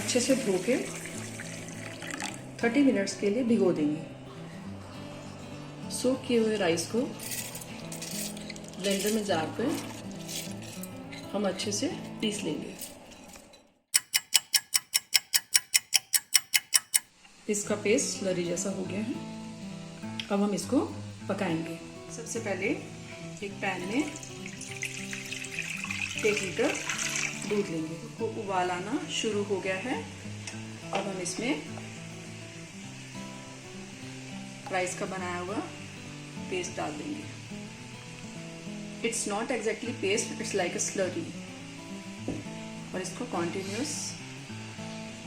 अच्छे से धो के 30 मिनट्स के लिए भिगो देंगे। सोक किए हुए राइस को ब्लेंडर में जार कर हम अच्छे से पीस लेंगे। इसका पेस्ट स्लरी जैसा हो गया है। अब हम इसको पकाएंगे। सबसे पहले एक पैन में 1 लीटर दूध लेंगे। को उबाल आना शुरू हो गया है। अब हम इसमें राइस का बनाया हुआ पेस्ट डाल देंगे। It's not exactly paste, it's like a slurry. और इसको कॉन्टिन्यूस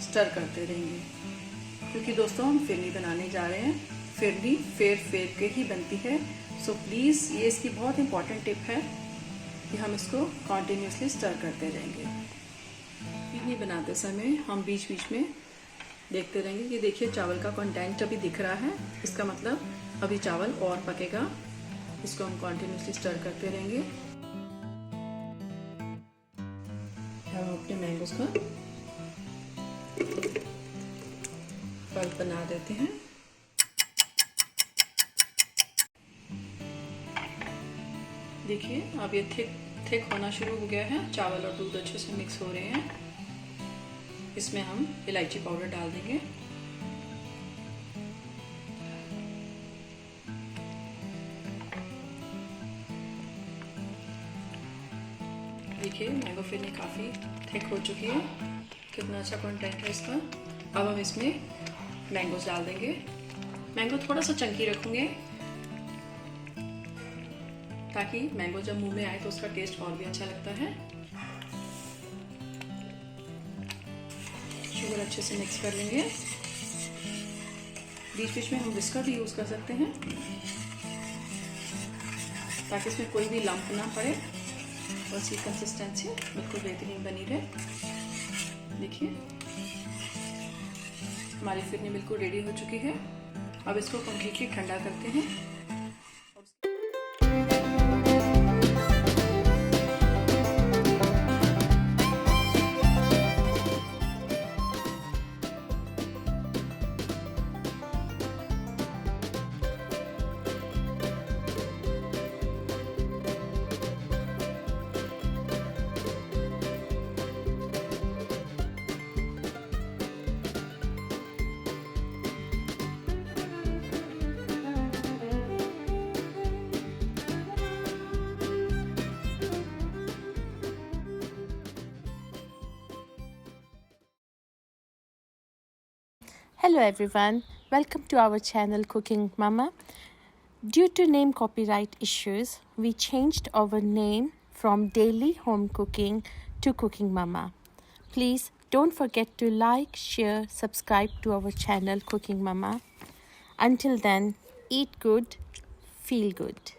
स्टर करते रहेंगे, क्योंकि दोस्तों हम फिरनी बनाने जा रहे हैं। फिरनी फेर के ही बनती है। सो प्लीज़ ये इसकी बहुत इंपॉर्टेंट टिप है कि हम इसको कॉन्टिन्यूसली स्टर करते रहेंगे। फिरनी बनाते समय हम बीच बीच में देखते रहेंगे कि देखिए चावल का कंटेंट अभी दिख रहा है, इसका मतलब अभी चावल और पकेगा। इसको हम कॉन्टिन्यूसली स्टर करते रहेंगे। हम अपने मैंगोज का पल्प बना देते हैं। देखिए अब ये थिक होना शुरू हो गया है। चावल और दूध अच्छे से मिक्स हो रहे हैं। इसमें हम इलायची पाउडर डाल देंगे। देखिए मैंगो फिरनी काफ़ी थिक हो चुकी है। कितना अच्छा कंटेंट है इसका। अब हम इसमें मैंगोज डाल देंगे। मैंगो थोड़ा सा चंकी रखूँगे ताकि मैंगो जब मुंह में आए तो उसका टेस्ट और भी अच्छा लगता है। शुगर अच्छे से मिक्स कर लेंगे। बीच बीच में हम विस्कर भी यूज़ कर सकते हैं ताकि इसमें कोई भी लंप ना पड़े और इसकी कंसिस्टेंसी बिल्कुल बेहतरीन बनी रहे। देखिए हमारी फिरनी बिल्कुल रेडी हो चुकी है। अब इसको कम्प्लीटली ठंडा करते हैं। Hello everyone, welcome to our channel Cooking Mama. Due to name copyright issues, we changed our name from Daily Home Cooking to Cooking Mama. Please don't forget to like, share, subscribe to our channel Cooking Mama. Until then, eat good, feel good.